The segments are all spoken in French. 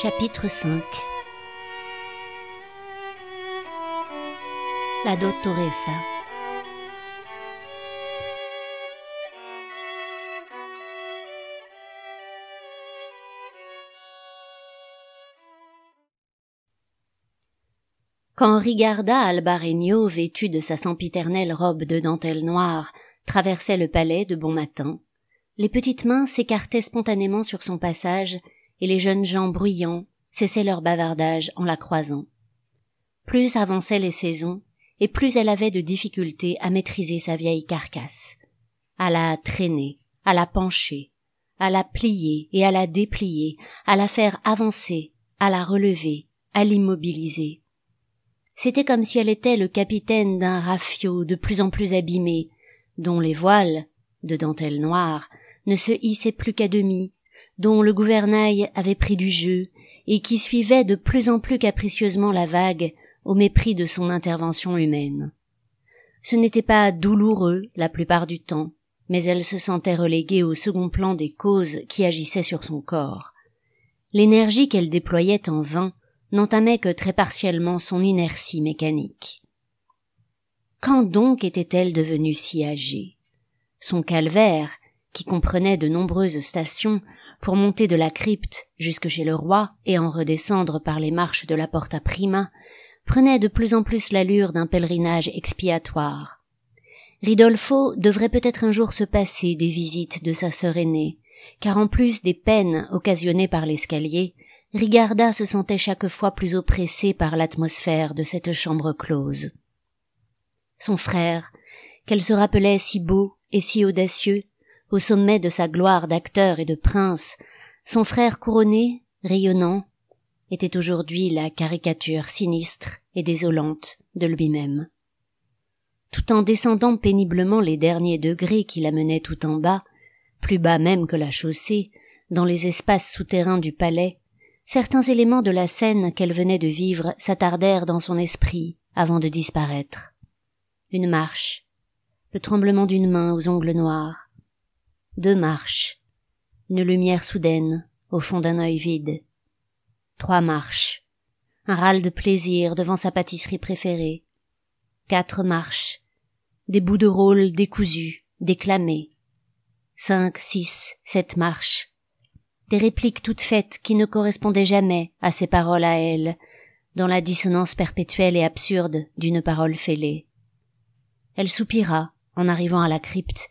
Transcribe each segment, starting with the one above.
Chapitre 5. La dottoressa. Quand Rigarda Albareno, vêtue de sa sempiternelle robe de dentelle noire, traversait le palais de bon matin, les petites mains s'écartaient spontanément sur son passage et les jeunes gens bruyants cessaient leur bavardage en la croisant. Plus avançaient les saisons, et plus elle avait de difficultés à maîtriser sa vieille carcasse, à la traîner, à la pencher, à la plier et à la déplier, à la faire avancer, à la relever, à l'immobiliser. C'était comme si elle était le capitaine d'un rafiot de plus en plus abîmé, dont les voiles, de dentelle noire, ne se hissaient plus qu'à demi, dont le gouvernail avait pris du jeu, et qui suivait de plus en plus capricieusement la vague au mépris de son intervention humaine. Ce n'était pas douloureux la plupart du temps, mais elle se sentait reléguée au second plan des causes qui agissaient sur son corps. L'énergie qu'elle déployait en vain n'entamait que très partiellement son inertie mécanique. Quand donc était-elle devenue si âgée? Son calvaire, qui comprenait de nombreuses stations, pour monter de la crypte jusque chez le roi et en redescendre par les marches de la Porta Prima, prenait de plus en plus l'allure d'un pèlerinage expiatoire. Ridolfo devrait peut-être un jour se passer des visites de sa sœur aînée, car en plus des peines occasionnées par l'escalier, Rigarda se sentait chaque fois plus oppressée par l'atmosphère de cette chambre close. Son frère, qu'elle se rappelait si beau et si audacieux, au sommet de sa gloire d'acteur et de prince, son frère couronné, rayonnant, était aujourd'hui la caricature sinistre et désolante de lui-même. Tout en descendant péniblement les derniers degrés qui la menaient tout en bas, plus bas même que la chaussée, dans les espaces souterrains du palais, certains éléments de la scène qu'elle venait de vivre s'attardèrent dans son esprit avant de disparaître. Une marche, le tremblement d'une main aux ongles noirs, 2 marches, une lumière soudaine au fond d'un œil vide, 3 marches, un râle de plaisir devant sa pâtisserie préférée, 4 marches, des bouts de rôle décousus, déclamés, 5, 6, 7 marches, des répliques toutes faites qui ne correspondaient jamais à ses paroles à elle, dans la dissonance perpétuelle et absurde d'une parole fêlée. Elle soupira en arrivant à la crypte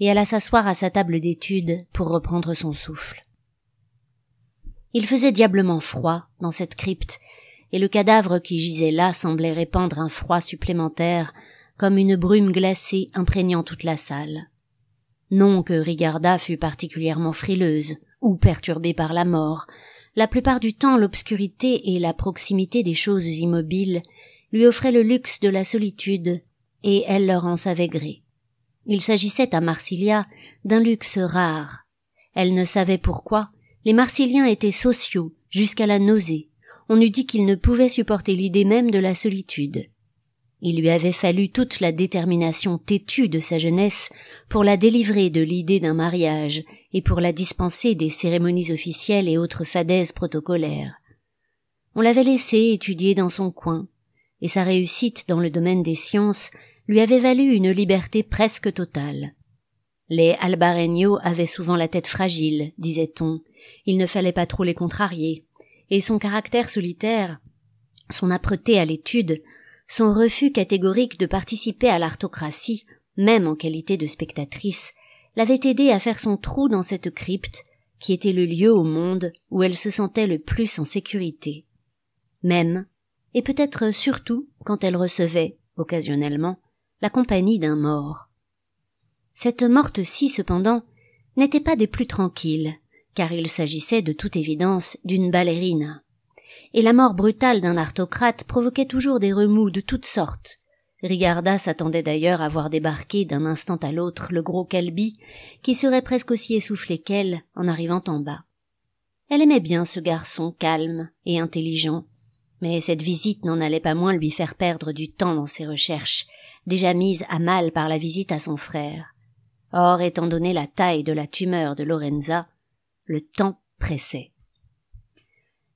et alla s'asseoir à sa table d'études pour reprendre son souffle. Il faisait diablement froid dans cette crypte, et le cadavre qui gisait là semblait répandre un froid supplémentaire, comme une brume glacée imprégnant toute la salle. Non que Rigarda fût particulièrement frileuse ou perturbée par la mort. La plupart du temps, l'obscurité et la proximité des choses immobiles lui offraient le luxe de la solitude, et elle leur en savait gré. Il s'agissait à Marsilia d'un luxe rare. Elle ne savait pourquoi. Les Marsiliens étaient sociaux jusqu'à la nausée. On eût dit qu'ils ne pouvaient supporter l'idée même de la solitude. Il lui avait fallu toute la détermination têtue de sa jeunesse pour la délivrer de l'idée d'un mariage et pour la dispenser des cérémonies officielles et autres fadaises protocolaires. On l'avait laissée étudier dans son coin, et sa réussite dans le domaine des sciences lui avait valu une liberté presque totale. Les Albareno avaient souvent la tête fragile, disait-on, il ne fallait pas trop les contrarier, et son caractère solitaire, son âpreté à l'étude, son refus catégorique de participer à l'aristocratie, même en qualité de spectatrice, l'avaient aidée à faire son trou dans cette crypte, qui était le lieu au monde où elle se sentait le plus en sécurité. Même, et peut-être surtout quand elle recevait, occasionnellement, la compagnie d'un mort. Cette morte-ci, cependant, n'était pas des plus tranquilles, car il s'agissait de toute évidence d'une ballerina. Et la mort brutale d'un aristocrate provoquait toujours des remous de toutes sortes. Rigarda s'attendait d'ailleurs à voir débarquer d'un instant à l'autre le gros Calbi, qui serait presque aussi essoufflé qu'elle en arrivant en bas. Elle aimait bien ce garçon calme et intelligent, mais cette visite n'en allait pas moins lui faire perdre du temps dans ses recherches, déjà mises à mal par la visite à son frère. Or, étant donné la taille de la tumeur de Lorenza, le temps pressait.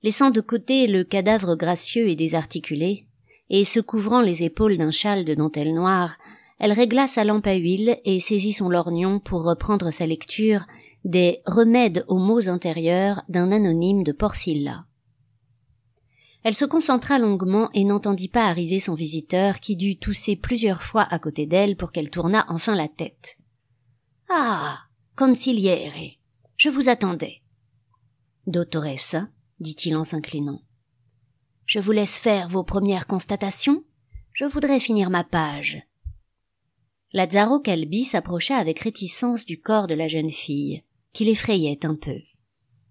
Laissant de côté le cadavre gracieux et désarticulé, et se couvrant les épaules d'un châle de dentelle noire, elle régla sa lampe à huile et saisit son lorgnon pour reprendre sa lecture des Remèdes aux maux intérieurs d'un anonyme de Porcilla. Elle se concentra longuement et n'entendit pas arriver son visiteur qui dut tousser plusieurs fois à côté d'elle pour qu'elle tournât enfin la tête. « Ah, consigliere, je vous attendais. »« Dottoressa, » dit-il en s'inclinant. « Je vous laisse faire vos premières constatations. Je voudrais finir ma page. » Lazzaro Calbi s'approcha avec réticence du corps de la jeune fille, qui l'effrayait un peu.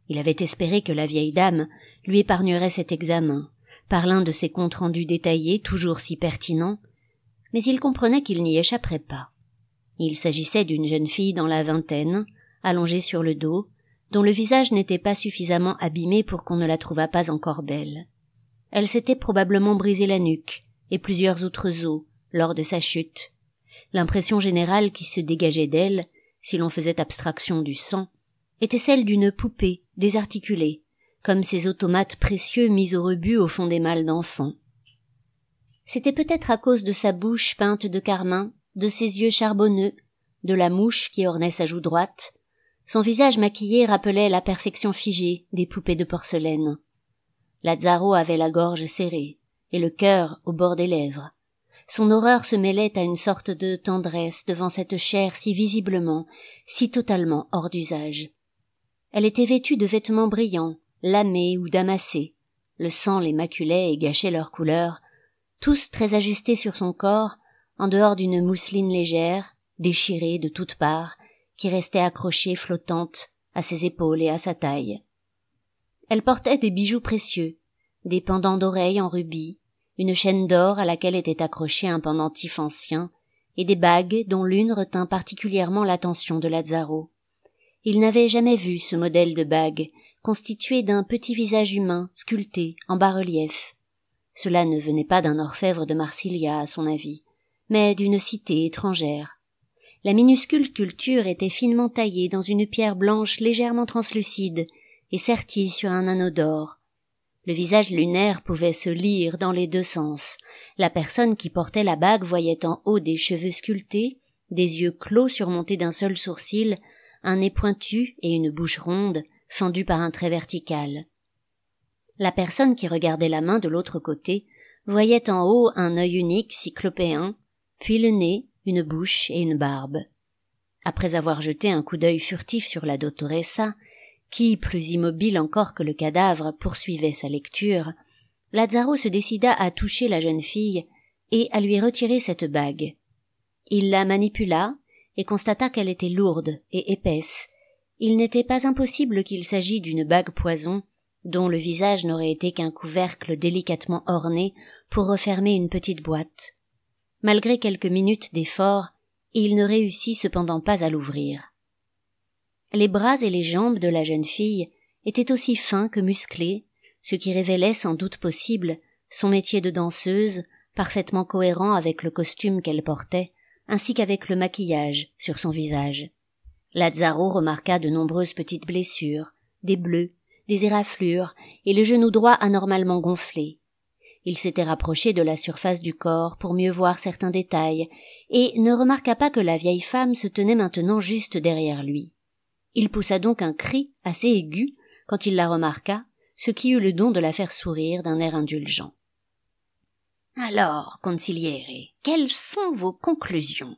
Il avait espéré que la vieille dame lui épargnerait cet examen, par l'un de ses comptes rendus détaillés toujours si pertinents, mais il comprenait qu'il n'y échapperait pas. Il s'agissait d'une jeune fille dans la vingtaine, allongée sur le dos, dont le visage n'était pas suffisamment abîmé pour qu'on ne la trouvât pas encore belle. Elle s'était probablement brisé la nuque et plusieurs autres os lors de sa chute. L'impression générale qui se dégageait d'elle, si l'on faisait abstraction du sang, était celle d'une poupée désarticulée, comme ces automates précieux mis au rebut au fond des malles d'enfants. C'était peut-être à cause de sa bouche peinte de carmin, de ses yeux charbonneux, de la mouche qui ornait sa joue droite. Son visage maquillé rappelait la perfection figée des poupées de porcelaine. Lazzaro avait la gorge serrée et le cœur au bord des lèvres. Son horreur se mêlait à une sorte de tendresse devant cette chair si visiblement, si totalement hors d'usage. Elle était vêtue de vêtements brillants, lamés ou damassés. Le sang les maculait et gâchait leur couleur, tous très ajustés sur son corps, en dehors d'une mousseline légère, déchirée de toutes parts, qui restait accrochée flottante à ses épaules et à sa taille. Elle portait des bijoux précieux, des pendants d'oreilles en rubis, une chaîne d'or à laquelle était accroché un pendentif ancien, et des bagues dont l'une retint particulièrement l'attention de Lazzaro. Il n'avait jamais vu ce modèle de bague, constitué d'un petit visage humain sculpté en bas-relief. Cela ne venait pas d'un orfèvre de Marsiglia, à son avis, mais d'une cité étrangère. La minuscule sculpture était finement taillée dans une pierre blanche légèrement translucide et sertie sur un anneau d'or. Le visage lunaire pouvait se lire dans les deux sens. La personne qui portait la bague voyait en haut des cheveux sculptés, des yeux clos surmontés d'un seul sourcil, un nez pointu et une bouche ronde, fendue par un trait vertical. La personne qui regardait la main de l'autre côté voyait en haut un œil unique cyclopéen, puis le nez, une bouche et une barbe. Après avoir jeté un coup d'œil furtif sur la dottoressa, qui, plus immobile encore que le cadavre, poursuivait sa lecture, Lazzaro se décida à toucher la jeune fille et à lui retirer cette bague. Il la manipula et constata qu'elle était lourde et épaisse. Il n'était pas impossible qu'il s'agît d'une bague poison, dont le visage n'aurait été qu'un couvercle délicatement orné pour refermer une petite boîte. Malgré quelques minutes d'effort, il ne réussit cependant pas à l'ouvrir. Les bras et les jambes de la jeune fille étaient aussi fins que musclés, ce qui révélait sans doute possible son métier de danseuse, parfaitement cohérent avec le costume qu'elle portait, ainsi qu'avec le maquillage sur son visage. Lazzaro remarqua de nombreuses petites blessures, des bleus, des éraflures et le genou droit anormalement gonflé. Il s'était rapproché de la surface du corps pour mieux voir certains détails et ne remarqua pas que la vieille femme se tenait maintenant juste derrière lui. Il poussa donc un cri assez aigu quand il la remarqua, ce qui eut le don de la faire sourire d'un air indulgent. « Alors, consigliere, quelles sont vos conclusions ?»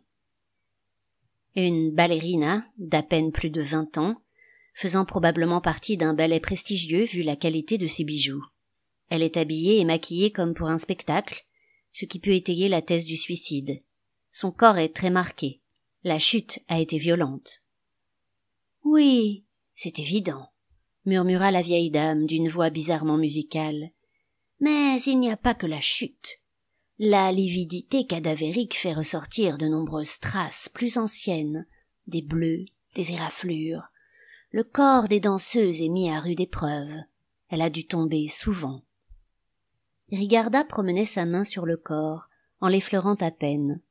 Une ballerina d'à peine plus de 20 ans, faisant probablement partie d'un ballet prestigieux vu la qualité de ses bijoux. Elle est habillée et maquillée comme pour un spectacle, ce qui peut étayer la thèse du suicide. Son corps est très marqué. La chute a été violente. « Oui, c'est évident, » murmura la vieille dame d'une voix bizarrement musicale. « Mais il n'y a pas que la chute. La lividité cadavérique fait ressortir de nombreuses traces plus anciennes, des bleus, des éraflures. Le corps des danseuses est mis à rude épreuve. Elle a dû tomber souvent. » Rigarda promenait sa main sur le corps, en l'effleurant à peine.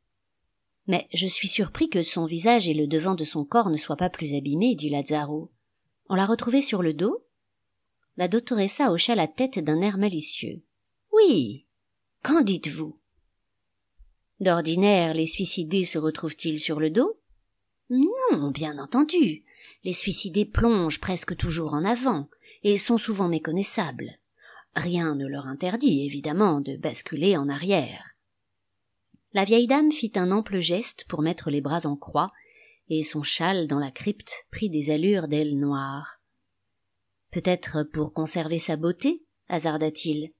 « Mais je suis surpris que son visage et le devant de son corps ne soient pas plus abîmés, dit Lazzaro. On l'a retrouvée sur le dos ? » La doctoressa hocha la tête d'un air malicieux. « Oui. Qu'en dites-vous » ? D'ordinaire, les suicidés se retrouvent-ils sur le dos ? Non, bien entendu. Les suicidés plongent presque toujours en avant et sont souvent méconnaissables. Rien ne leur interdit, évidemment, de basculer en arrière. La vieille dame fit un ample geste pour mettre les bras en croix, et son châle dans la crypte prit des allures d'aile noire. Peut-être pour conserver sa beauté, hasarda-t-il.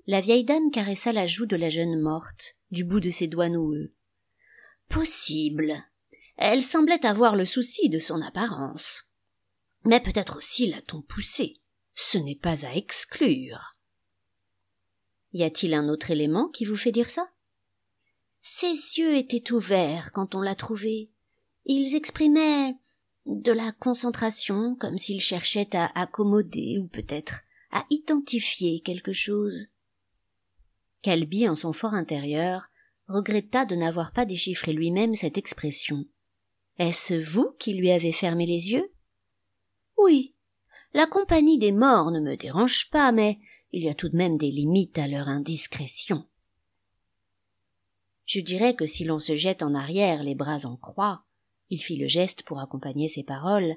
La vieille dame caressa la joue de la jeune morte, du bout de ses doigts noueux. Possible. Elle semblait avoir le souci de son apparence. Mais peut-être aussi l'a-t-on poussée. Ce n'est pas à exclure. Y a-t-il un autre élément qui vous fait dire ça ? Ses yeux étaient ouverts quand on l'a trouvée. Ils exprimaient de la concentration, comme s'ils cherchaient à accommoder ou peut-être à identifier quelque chose. Calby, en son fort intérieur, regretta de n'avoir pas déchiffré lui-même cette expression. Est-ce vous qui lui avez fermé les yeux ? Oui. La compagnie des morts ne me dérange pas, mais il y a tout de même des limites à leur indiscrétion. Je dirais que si l'on se jette en arrière les bras en croix, il fit le geste pour accompagner ses paroles,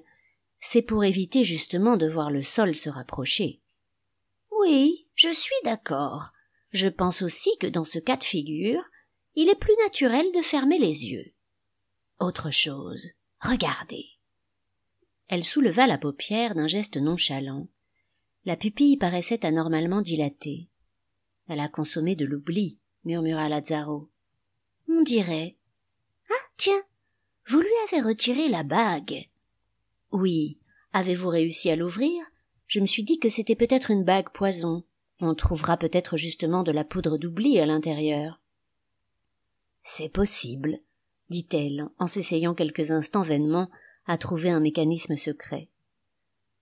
c'est pour éviter justement de voir le sol se rapprocher. Oui, je suis d'accord. Je pense aussi que dans ce cas de figure, il est plus naturel de fermer les yeux. Autre chose, regardez. Elle souleva la paupière d'un geste nonchalant. La pupille paraissait anormalement dilatée. Elle a consommé de l'oubli, murmura Lazzaro. On dirait. Ah, tiens, vous lui avez retiré la bague. Oui. Avez-vous réussi à l'ouvrir ? Je me suis dit que c'était peut-être une bague poison. On trouvera peut-être justement de la poudre d'oubli à l'intérieur. C'est possible, dit-elle, en s'essayant quelques instants vainement à trouver un mécanisme secret.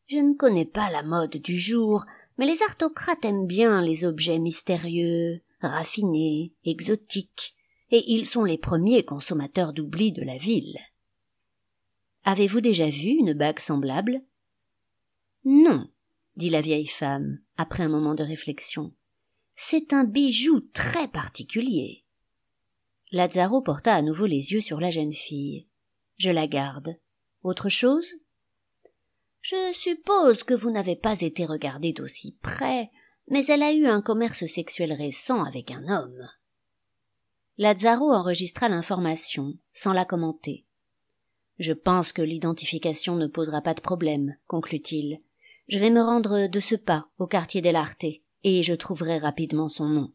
Je ne connais pas la mode du jour, mais les aristocrates aiment bien les objets mystérieux, raffinés, exotiques, et ils sont les premiers consommateurs d'oubli de la ville. Avez-vous déjà vu une bague semblable ? Non, dit la vieille femme, après un moment de réflexion. C'est un bijou très particulier. Lazzaro porta à nouveau les yeux sur la jeune fille. Je la garde. Autre chose ? Je suppose que vous n'avez pas été regardée d'aussi près, mais elle a eu un commerce sexuel récent avec un homme. Lazzaro enregistra l'information, sans la commenter. Je pense que l'identification ne posera pas de problème, conclut-il. Je vais me rendre de ce pas au quartier dell'Arte, et je trouverai rapidement son nom.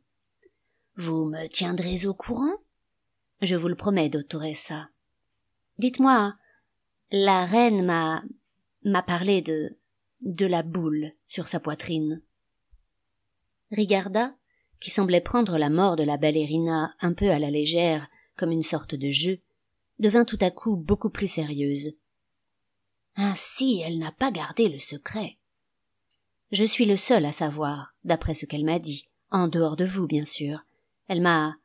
Vous me tiendrez au courant ? Je vous le promets, dottoressa. Dites-moi, la reine m'a parlé de la boule sur sa poitrine. Rigarda, qui semblait prendre la mort de la ballerina un peu à la légère, comme une sorte de jeu, devint tout à coup beaucoup plus sérieuse. Ainsi, elle n'a pas gardé le secret. Je suis le seul à savoir, d'après ce qu'elle m'a dit, en dehors de vous, bien sûr. Elle m'a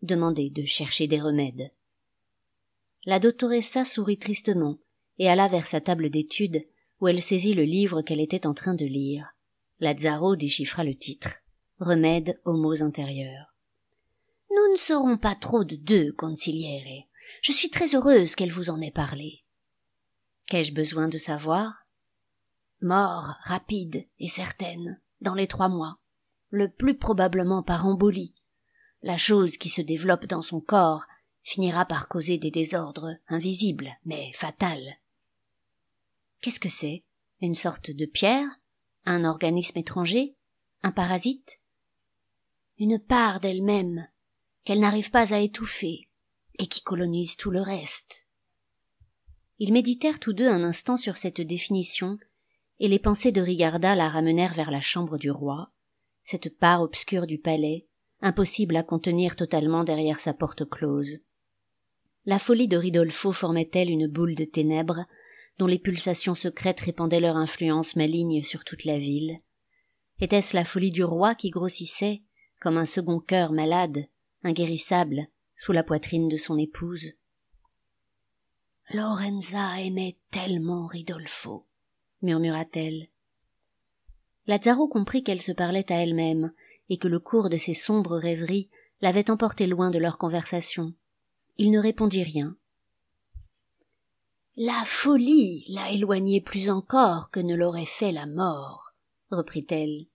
demandé de chercher des remèdes. La dottoressa sourit tristement et alla vers sa table d'études où elle saisit le livre qu'elle était en train de lire. Lazzaro déchiffra le titre. Remède aux maux intérieurs. Nous ne serons pas trop de deux, consigliere. Je suis très heureuse qu'elle vous en ait parlé. Qu'ai-je besoin de savoir ? Mort rapide et certaine, dans les 3 mois, le plus probablement par embolie. La chose qui se développe dans son corps finira par causer des désordres invisibles, mais fatals. Qu'est-ce que c'est ? Une sorte de pierre ? Un organisme étranger ? Un parasite ? Une part d'elle-même, qu'elle n'arrive pas à étouffer, et qui colonise tout le reste. Ils méditèrent tous deux un instant sur cette définition, et les pensées de Rigarda la ramenèrent vers la chambre du roi, cette part obscure du palais, impossible à contenir totalement derrière sa porte close. La folie de Ridolfo formait-elle une boule de ténèbres, dont les pulsations secrètes répandaient leur influence maligne sur toute la ville? Était-ce la folie du roi qui grossissait, comme un second cœur malade, inguérissable, sous la poitrine de son épouse? Lorenza aimait tellement Ridolfo, murmura-t-elle. Lazaro comprit qu'elle se parlait à elle-même, et que le cours de ses sombres rêveries l'avait emporté loin de leur conversation. Il ne répondit rien. « La folie l'a éloigné plus encore que ne l'aurait fait la mort, » reprit-elle.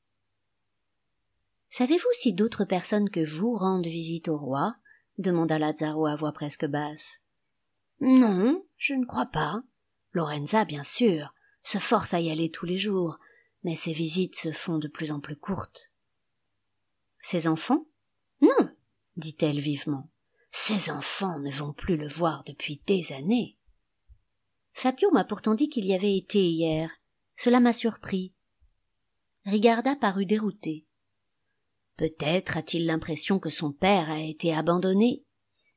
« Savez-vous si d'autres personnes que vous rendent visite au roi ?» demanda Lazaro à voix presque basse. « Non, je ne crois pas. Lorenza, bien sûr, se force à y aller tous les jours, mais ses visites se font de plus en plus courtes. »« Ses enfants ?»« Non, dit-elle vivement. Ses enfants ne vont plus le voir depuis des années. » Fabio m'a pourtant dit qu'il y avait été hier. Cela m'a surpris. Rigarda parut dérouté. Peut-être a-t-il l'impression que son père a été abandonné.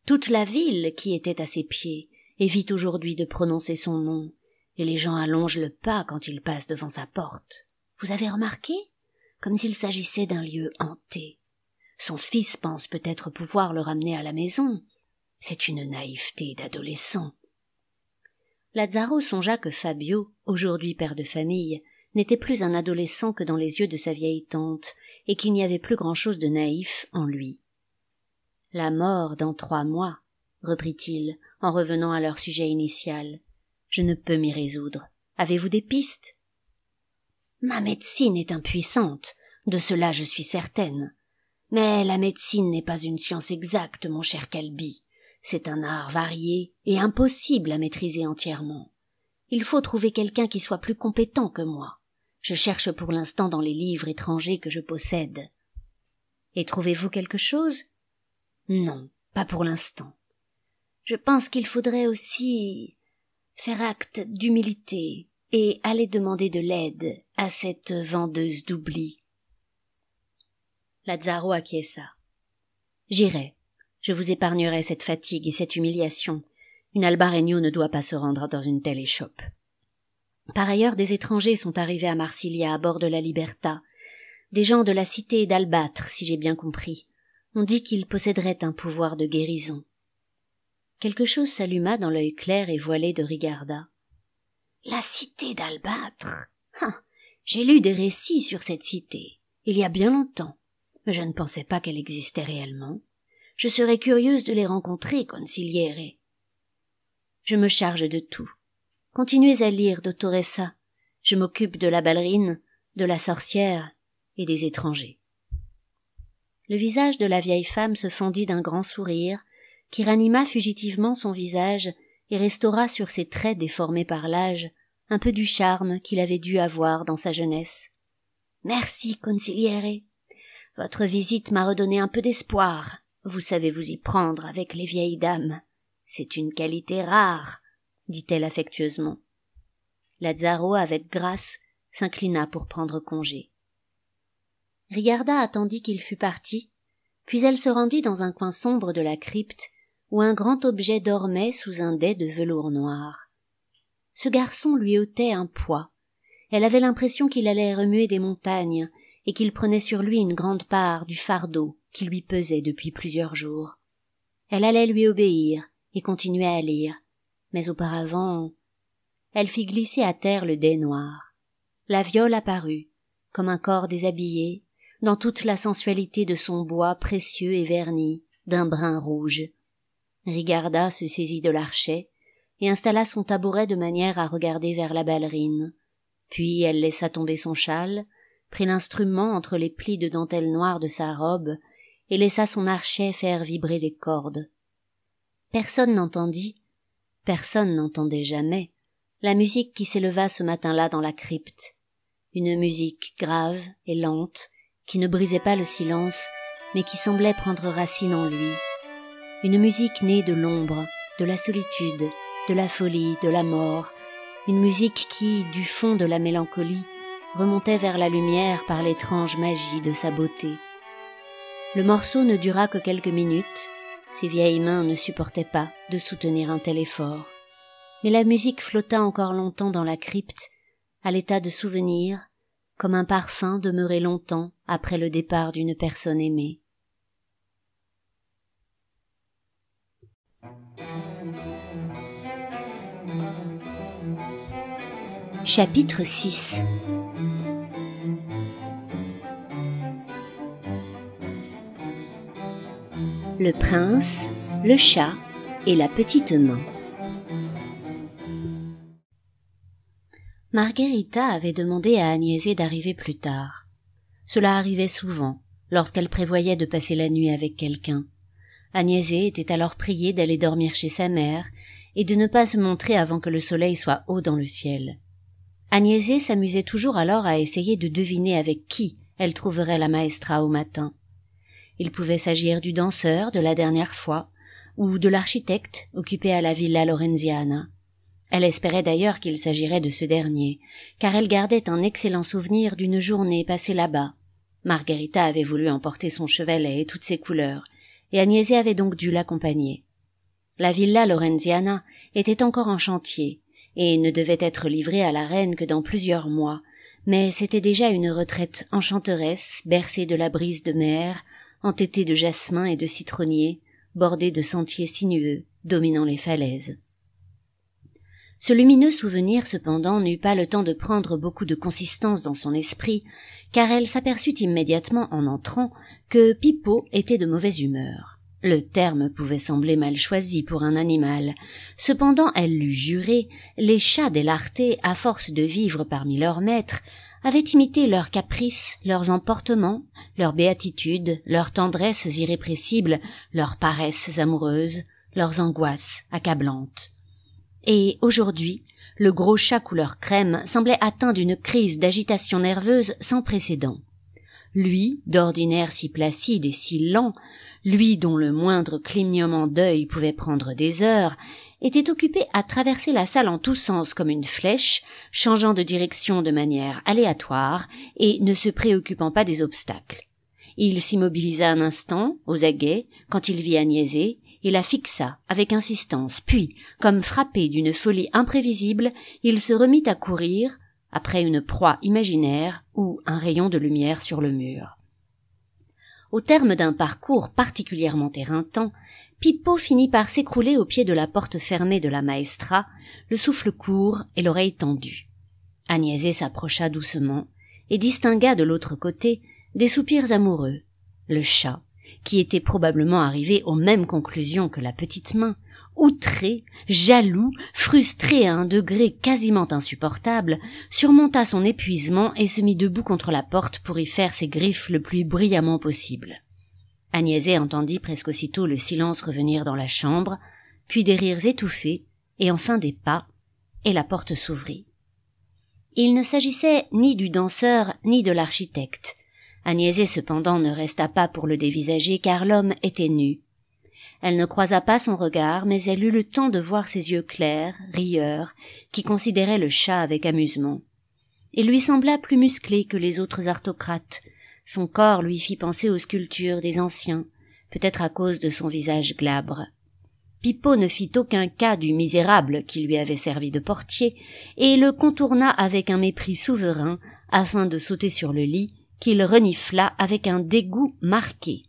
Toute la ville qui était à ses pieds évite aujourd'hui de prononcer son nom, et les gens allongent le pas quand il passe devant sa porte. Vous avez remarqué? Comme s'il s'agissait d'un lieu hanté. Son fils pense peut-être pouvoir le ramener à la maison. C'est une naïveté d'adolescent. Lazaro songea que Fabio, aujourd'hui père de famille, n'était plus un adolescent que dans les yeux de sa vieille tante, et qu'il n'y avait plus grand-chose de naïf en lui. « La mort dans 3 mois, » reprit-il, en revenant à leur sujet initial. « Je ne peux m'y résoudre. Avez-vous des pistes ?»« Ma médecine est impuissante, de cela je suis certaine. Mais la médecine n'est pas une science exacte, mon cher Calbi. C'est un art varié et impossible à maîtriser entièrement. Il faut trouver quelqu'un qui soit plus compétent que moi. Je cherche pour l'instant dans les livres étrangers que je possède. Et trouvez-vous quelque chose? Non, pas pour l'instant. Je pense qu'il faudrait aussi faire acte d'humilité et aller demander de l'aide à cette vendeuse d'oubli. Lazaro acquiesça. J'irai. Je vous épargnerai cette fatigue et cette humiliation. Une Albarreño ne doit pas se rendre dans une telle échoppe. Par ailleurs, des étrangers sont arrivés à Marsilia à bord de la Liberta. Des gens de la cité d'Albâtre, si j'ai bien compris. On dit qu'ils posséderaient un pouvoir de guérison. Quelque chose s'alluma dans l'œil clair et voilé de Rigarda. La cité d'Albâtre? J'ai lu des récits sur cette cité, il y a bien longtemps. Mais je ne pensais pas qu'elle existait réellement. Je serais curieuse de les rencontrer, consigliere. Je me charge de tout. Continuez à lire, dottoressa. Je m'occupe de la ballerine, de la sorcière et des étrangers. Le visage de la vieille femme se fendit d'un grand sourire, qui ranima fugitivement son visage et restaura sur ses traits déformés par l'âge un peu du charme qu'il avait dû avoir dans sa jeunesse. « Merci, consigliere. Votre visite m'a redonné un peu d'espoir. Vous savez vous y prendre avec les vieilles dames. C'est une qualité rare, » dit-elle affectueusement. Lazaro, avec grâce, s'inclina pour prendre congé. Rigarda attendit qu'il fût parti, puis elle se rendit dans un coin sombre de la crypte où un grand objet dormait sous un dais de velours noir. Ce garçon lui ôtait un poids. Elle avait l'impression qu'il allait remuer des montagnes et qu'il prenait sur lui une grande part du fardeau qui lui pesait depuis plusieurs jours. Elle allait lui obéir et continuait à lire, mais auparavant, elle fit glisser à terre le dais noir. La viole apparut, comme un corps déshabillé, dans toute la sensualité de son bois précieux et verni, d'un brun rouge. Rigarda se saisit de l'archet et installa son tabouret de manière à regarder vers la ballerine. Puis elle laissa tomber son châle, prit l'instrument entre les plis de dentelle noire de sa robe et laissa son archet faire vibrer les cordes. Personne n'entendit, personne n'entendait jamais, la musique qui s'éleva ce matin-là dans la crypte. Une musique grave et lente, qui ne brisait pas le silence, mais qui semblait prendre racine en lui. Une musique née de l'ombre, de la solitude, de la folie, de la mort. Une musique qui, du fond de la mélancolie, remontait vers la lumière par l'étrange magie de sa beauté. Le morceau ne dura que quelques minutes, ses vieilles mains ne supportaient pas de soutenir un tel effort. Mais la musique flotta encore longtemps dans la crypte, à l'état de souvenir, comme un parfum demeuré longtemps après le départ d'une personne aimée. Chapitre 6. Le prince, le chat et la petite main. Margherita avait demandé à Agnese d'arriver plus tard. Cela arrivait souvent, lorsqu'elle prévoyait de passer la nuit avec quelqu'un. Agnese était alors priée d'aller dormir chez sa mère et de ne pas se montrer avant que le soleil soit haut dans le ciel. Agnese s'amusait toujours alors à essayer de deviner avec qui elle trouverait la maestra au matin. Il pouvait s'agir du danseur de la dernière fois, ou de l'architecte occupé à la Villa Lorenziana. Elle espérait d'ailleurs qu'il s'agirait de ce dernier, car elle gardait un excellent souvenir d'une journée passée là-bas. Margherita avait voulu emporter son chevalet et toutes ses couleurs, et Agnese avait donc dû l'accompagner. La Villa Lorenziana était encore en chantier, et ne devait être livrée à la reine que dans plusieurs mois, mais c'était déjà une retraite enchanteresse, bercée de la brise de mer, entêtée de jasmin et de citronnier, bordée de sentiers sinueux, dominant les falaises. Ce lumineux souvenir, cependant, n'eut pas le temps de prendre beaucoup de consistance dans son esprit, car elle s'aperçut immédiatement en entrant que Pippo était de mauvaise humeur. Le terme pouvait sembler mal choisi pour un animal. Cependant, elle l'eût juré, les chats des Lartés, à force de vivre parmi leurs maîtres, avaient imité leurs caprices, leurs emportements, leurs béatitudes, leurs tendresses irrépressibles, leurs paresses amoureuses, leurs angoisses accablantes. Et aujourd'hui, le gros chat couleur crème semblait atteint d'une crise d'agitation nerveuse sans précédent. Lui, d'ordinaire si placide et si lent, lui dont le moindre clignement d'œil pouvait prendre des heures, était occupé à traverser la salle en tous sens comme une flèche, changeant de direction de manière aléatoire et ne se préoccupant pas des obstacles. Il s'immobilisa un instant, aux aguets, quand il vit Agnese, et la fixa avec insistance, puis, comme frappé d'une folie imprévisible, il se remit à courir, après une proie imaginaire ou un rayon de lumière sur le mur. Au terme d'un parcours particulièrement éreintant, Pippo finit par s'écrouler au pied de la porte fermée de la maestra, le souffle court et l'oreille tendue. Agnese s'approcha doucement et distingua de l'autre côté des soupirs amoureux. Le chat, qui était probablement arrivé aux mêmes conclusions que la petite main, outré, jaloux, frustré à un degré quasiment insupportable, surmonta son épuisement et se mit debout contre la porte pour y faire ses griffes le plus bruyamment possible. Agnese entendit presque aussitôt le silence revenir dans la chambre, puis des rires étouffés, et enfin des pas, et la porte s'ouvrit. Il ne s'agissait ni du danseur ni de l'architecte. Agnese cependant ne resta pas pour le dévisager car l'homme était nu. Elle ne croisa pas son regard, mais elle eut le temps de voir ses yeux clairs, rieurs, qui considéraient le chat avec amusement. Il lui sembla plus musclé que les autres aristocrates. Son corps lui fit penser aux sculptures des anciens, peut-être à cause de son visage glabre. Pippo ne fit aucun cas du misérable qui lui avait servi de portier, et le contourna avec un mépris souverain, afin de sauter sur le lit, qu'il renifla avec un dégoût marqué.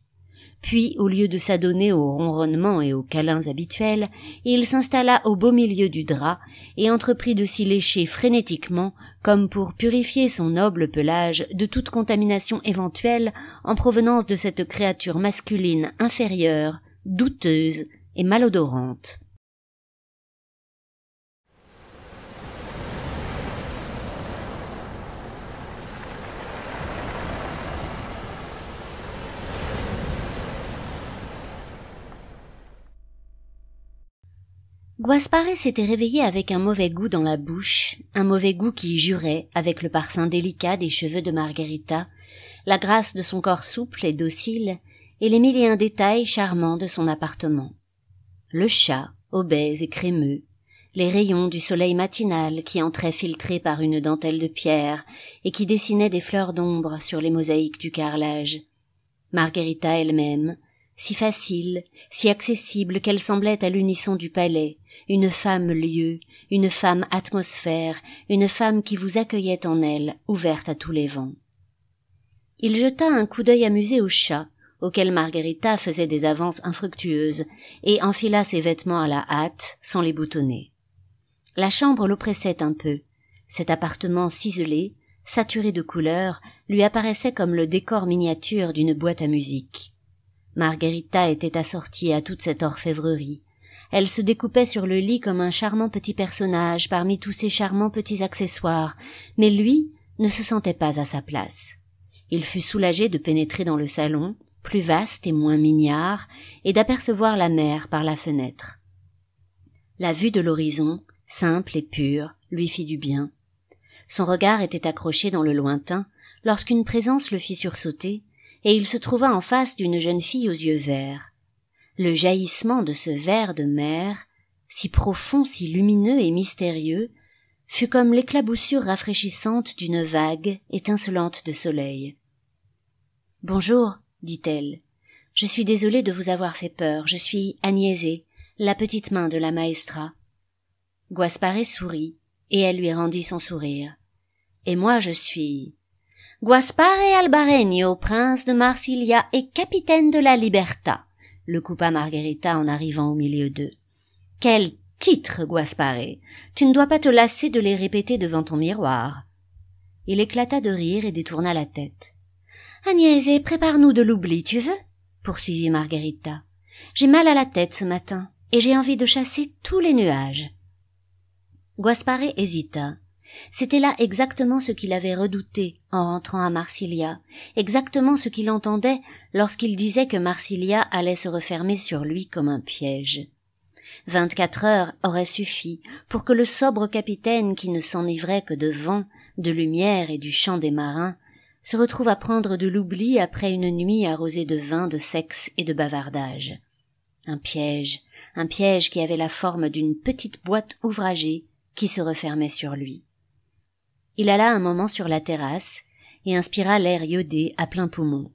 Puis, au lieu de s'adonner aux ronronnements et aux câlins habituels, il s'installa au beau milieu du drap et entreprit de s'y lécher frénétiquement, comme pour purifier son noble pelage de toute contamination éventuelle en provenance de cette créature masculine inférieure, douteuse et malodorante. Gaspare s'était réveillé avec un mauvais goût dans la bouche, un mauvais goût qui jurait, avec le parfum délicat des cheveux de Margherita, la grâce de son corps souple et docile, et les mille et un détails charmants de son appartement. Le chat, obèse et crémeux, les rayons du soleil matinal qui entraient filtrés par une dentelle de pierre et qui dessinaient des fleurs d'ombre sur les mosaïques du carrelage. Margherita elle-même, si facile, si accessible qu'elle semblait à l'unisson du palais, une femme lieu, une femme atmosphère, une femme qui vous accueillait en elle, ouverte à tous les vents. Il jeta un coup d'œil amusé au chat, auquel Margherita faisait des avances infructueuses, et enfila ses vêtements à la hâte, sans les boutonner. La chambre l'oppressait un peu. Cet appartement ciselé, saturé de couleurs, lui apparaissait comme le décor miniature d'une boîte à musique. Margherita était assortie à toute cette orfèvrerie. Elle se découpait sur le lit comme un charmant petit personnage parmi tous ces charmants petits accessoires, mais lui ne se sentait pas à sa place. Il fut soulagé de pénétrer dans le salon, plus vaste et moins mignard, et d'apercevoir la mer par la fenêtre. La vue de l'horizon, simple et pure, lui fit du bien. Son regard était accroché dans le lointain lorsqu'une présence le fit sursauter, et il se trouva en face d'une jeune fille aux yeux verts. Le jaillissement de ce vert de mer, si profond, si lumineux et mystérieux, fut comme l'éclaboussure rafraîchissante d'une vague étincelante de soleil. « Bonjour, dit-elle. « Je suis désolée de vous avoir fait peur. Je suis Agnese, la petite main de la maestra. » Guaspare sourit, et elle lui rendit son sourire. « Et moi je suis... Guaspare Albarreño, prince de Marsilia et capitaine de la Libertà, le coupa Margherita en arrivant au milieu d'eux. Quel titre, Guaspare! Tu ne dois pas te lasser de les répéter devant ton miroir. Il éclata de rire et détourna la tête. Agnese, prépare-nous de l'oubli, tu veux? Poursuivit Margherita. J'ai mal à la tête ce matin, et j'ai envie de chasser tous les nuages. Guaspare hésita. C'était là exactement ce qu'il avait redouté en rentrant à Marsilia, exactement ce qu'il entendait lorsqu'il disait que Marsilia allait se refermer sur lui comme un piège. 24 heures auraient suffi pour que le sobre capitaine qui ne s'enivrait que de vent, de lumière et du chant des marins se retrouve à prendre de l'oubli après une nuit arrosée de vin, de sexe et de bavardage. Un piège qui avait la forme d'une petite boîte ouvragée qui se refermait sur lui. Il alla un moment sur la terrasse et inspira l'air iodé à plein poumon.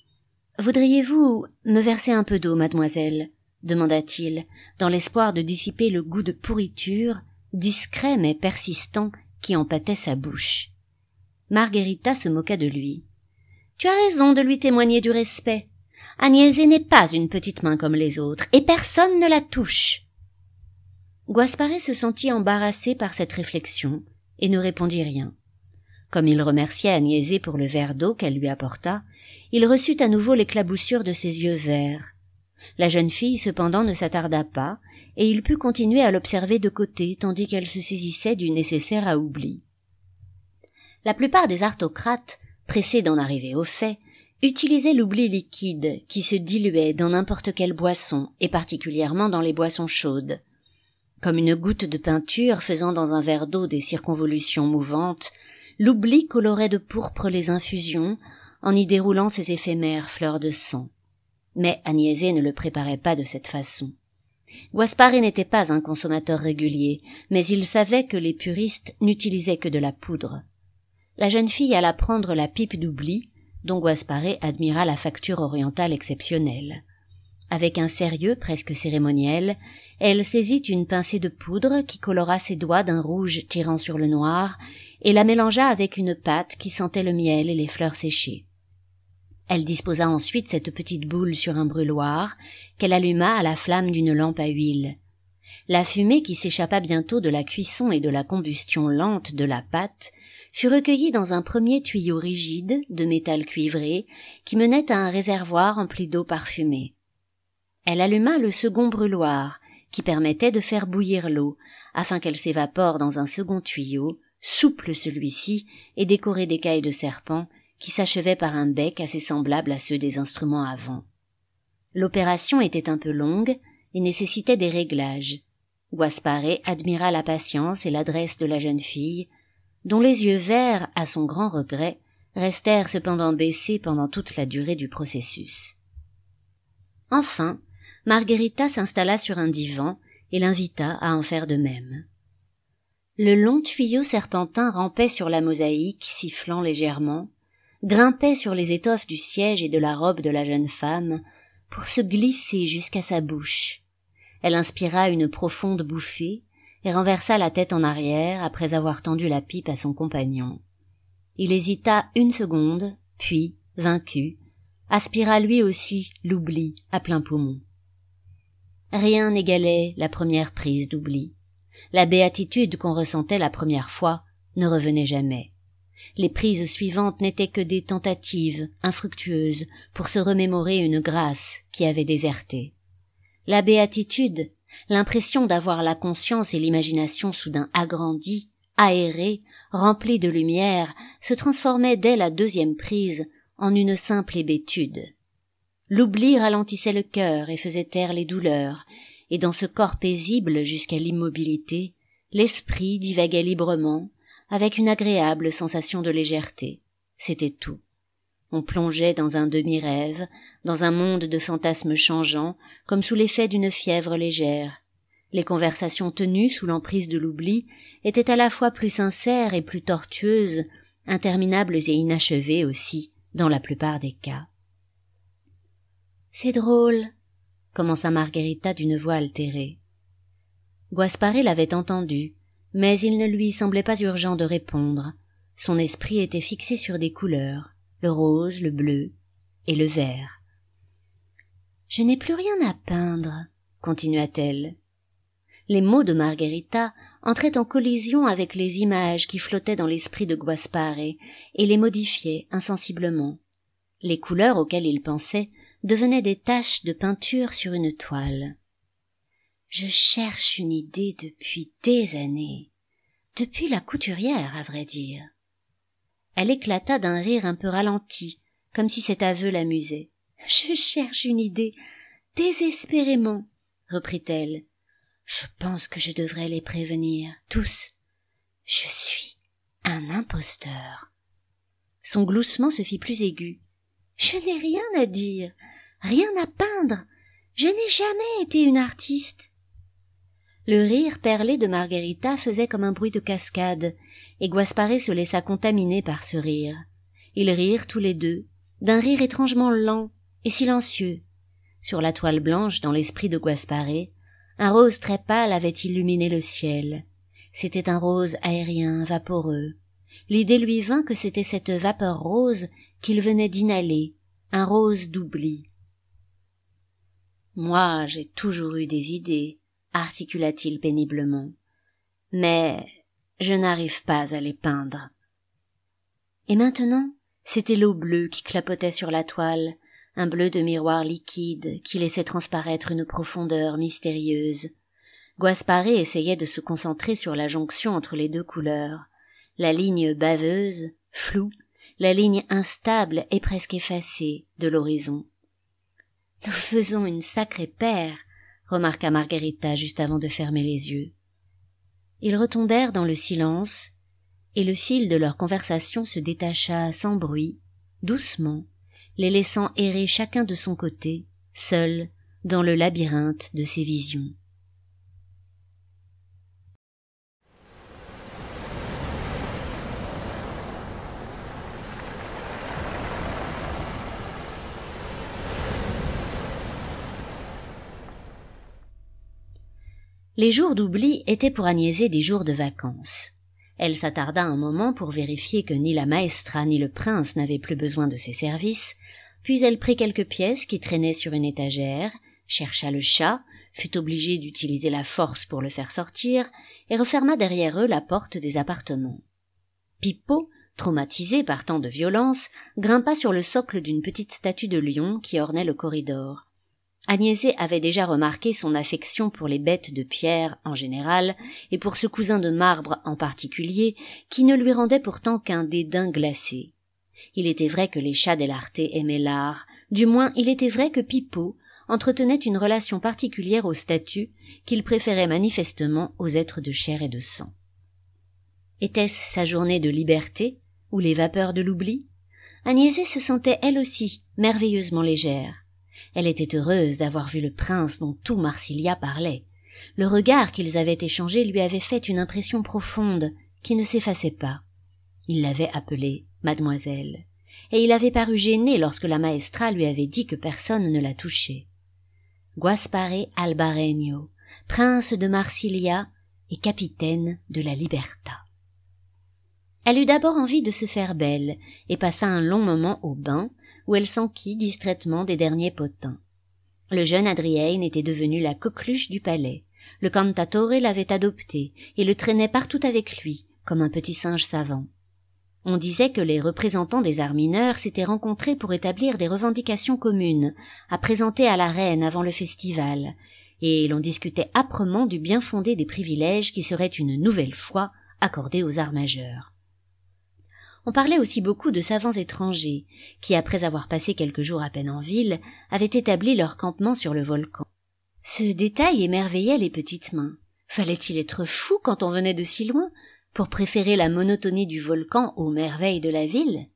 « Voudriez-vous me verser un peu d'eau, mademoiselle ?» demanda-t-il, dans l'espoir de dissiper le goût de pourriture, discret mais persistant, qui empâtait sa bouche. Margherita se moqua de lui. « Tu as raison de lui témoigner du respect. Agnese n'est pas une petite main comme les autres, et personne ne la touche. » Guaspare se sentit embarrassé par cette réflexion, et ne répondit rien. Comme il remerciait Agnese pour le verre d'eau qu'elle lui apporta, il reçut à nouveau l'éclaboussure de ses yeux verts. La jeune fille cependant ne s'attarda pas, et il put continuer à l'observer de côté tandis qu'elle se saisissait du nécessaire à oubli. La plupart des aristocrates, pressés d'en arriver au fait, utilisaient l'oubli liquide qui se diluait dans n'importe quelle boisson, et particulièrement dans les boissons chaudes. Comme une goutte de peinture faisant dans un verre d'eau des circonvolutions mouvantes, l'oubli colorait de pourpre les infusions en y déroulant ses éphémères fleurs de sang. Mais Agnese ne le préparait pas de cette façon. Guaspare n'était pas un consommateur régulier, mais il savait que les puristes n'utilisaient que de la poudre. La jeune fille alla prendre la pipe d'oubli, dont Guaspare admira la facture orientale exceptionnelle. Avec un sérieux presque cérémoniel, elle saisit une pincée de poudre qui colora ses doigts d'un rouge tirant sur le noir et la mélangea avec une pâte qui sentait le miel et les fleurs séchées. Elle disposa ensuite cette petite boule sur un brûloir qu'elle alluma à la flamme d'une lampe à huile. La fumée qui s'échappa bientôt de la cuisson et de la combustion lente de la pâte fut recueillie dans un premier tuyau rigide de métal cuivré qui menait à un réservoir empli d'eau parfumée. Elle alluma le second brûloir qui permettait de faire bouillir l'eau afin qu'elle s'évapore dans un second tuyau, souple celui-ci et décoré d'écailles de serpent qui s'achevait par un bec assez semblable à ceux des instruments à vent. L'opération était un peu longue et nécessitait des réglages. Guaspare admira la patience et l'adresse de la jeune fille, dont les yeux verts, à son grand regret, restèrent cependant baissés pendant toute la durée du processus. Enfin, Margherita s'installa sur un divan et l'invita à en faire de même. Le long tuyau serpentin rampait sur la mosaïque, sifflant légèrement, grimpait sur les étoffes du siège et de la robe de la jeune femme pour se glisser jusqu'à sa bouche. Elle inspira une profonde bouffée et renversa la tête en arrière après avoir tendu la pipe à son compagnon. Il hésita une seconde, puis, vaincu, aspira lui aussi l'oubli à plein poumon. Rien n'égalait la première prise d'oubli. La béatitude qu'on ressentait la première fois ne revenait jamais. Les prises suivantes n'étaient que des tentatives infructueuses pour se remémorer une grâce qui avait déserté. La béatitude, l'impression d'avoir la conscience et l'imagination soudain agrandies, aérées, remplies de lumière, se transformait dès la deuxième prise en une simple hébétude. L'oubli ralentissait le cœur et faisait taire les douleurs, et dans ce corps paisible jusqu'à l'immobilité, l'esprit divaguait librement, avec une agréable sensation de légèreté. C'était tout. On plongeait dans un demi-rêve, dans un monde de fantasmes changeants, comme sous l'effet d'une fièvre légère. Les conversations tenues sous l'emprise de l'oubli étaient à la fois plus sincères et plus tortueuses, interminables et inachevées aussi, dans la plupart des cas. « C'est drôle », commença Margherita d'une voix altérée. Guaspare l'avait entendu, mais il ne lui semblait pas urgent de répondre. Son esprit était fixé sur des couleurs, le rose, le bleu et le vert. « Je n'ai plus rien à peindre », continua-t-elle. Les mots de Margherita entraient en collision avec les images qui flottaient dans l'esprit de Guaspare et les modifiaient insensiblement. Les couleurs auxquelles il pensait devenaient des taches de peinture sur une toile. « Je cherche une idée depuis des années, depuis la couturière, à vrai dire. » Elle éclata d'un rire un peu ralenti, comme si cet aveu l'amusait. « Je cherche une idée, désespérément, » reprit-elle. « Je pense que je devrais les prévenir, tous. Je suis un imposteur. » Son gloussement se fit plus aigu. « Je n'ai rien à dire, rien à peindre. Je n'ai jamais été une artiste. » Le rire perlé de Margherita faisait comme un bruit de cascade, et Guaspare se laissa contaminer par ce rire. Ils rirent tous les deux, d'un rire étrangement lent et silencieux. Sur la toile blanche, dans l'esprit de Guaspare, un rose très pâle avait illuminé le ciel. C'était un rose aérien, vaporeux. L'idée lui vint que c'était cette vapeur rose qu'il venait d'inhaler, un rose d'oubli. « Moi, j'ai toujours eu des idées, » articula-t-il péniblement, « mais je n'arrive pas à les peindre. » Et maintenant, c'était l'eau bleue qui clapotait sur la toile, un bleu de miroir liquide qui laissait transparaître une profondeur mystérieuse. Guaspare essayait de se concentrer sur la jonction entre les deux couleurs, la ligne baveuse, floue, la ligne instable et presque effacée de l'horizon. « Nous faisons une sacrée paire », remarqua Margherita juste avant de fermer les yeux. Ils retombèrent dans le silence, et le fil de leur conversation se détacha sans bruit, doucement, les laissant errer chacun de son côté, seuls, dans le labyrinthe de ses visions. Les jours d'oubli étaient pour Agnese des jours de vacances. Elle s'attarda un moment pour vérifier que ni la maestra ni le prince n'avaient plus besoin de ses services, puis elle prit quelques pièces qui traînaient sur une étagère, chercha le chat, fut obligée d'utiliser la force pour le faire sortir, et referma derrière eux la porte des appartements. Pippo, traumatisé par tant de violence, grimpa sur le socle d'une petite statue de lion qui ornait le corridor. Agnese avait déjà remarqué son affection pour les bêtes de pierre en général, et pour ce cousin de marbre en particulier, qui ne lui rendait pourtant qu'un dédain glacé. Il était vrai que les chats dell'Arte aimaient l'art, du moins il était vrai que Pippo entretenait une relation particulière aux statues qu'il préférait manifestement aux êtres de chair et de sang. Était-ce sa journée de liberté, ou les vapeurs de l'oubli? Agnese se sentait elle aussi merveilleusement légère. Elle était heureuse d'avoir vu le prince dont tout Marsilia parlait. Le regard qu'ils avaient échangé lui avait fait une impression profonde qui ne s'effaçait pas. Il l'avait appelée mademoiselle, et il avait paru gêné lorsque la maestra lui avait dit que personne ne la touchait. Guaspare Albarregno, prince de Marsilia et capitaine de la Liberta. Elle eut d'abord envie de se faire belle et passa un long moment au bain où elle s'enquit distraitement des derniers potins. Le jeune Adrienne était devenu la coqueluche du palais. Le cantautore l'avait adopté et le traînait partout avec lui, comme un petit singe savant. On disait que les représentants des arts mineurs s'étaient rencontrés pour établir des revendications communes, à présenter à la reine avant le festival, et l'on discutait âprement du bien fondé des privilèges qui seraient une nouvelle fois accordés aux arts majeurs. On parlait aussi beaucoup de savants étrangers, qui, après avoir passé quelques jours à peine en ville, avaient établi leur campement sur le volcan. Ce détail émerveillait les petites mains. Fallait-il être fou quand on venait de si loin pour préférer la monotonie du volcan aux merveilles de la ville?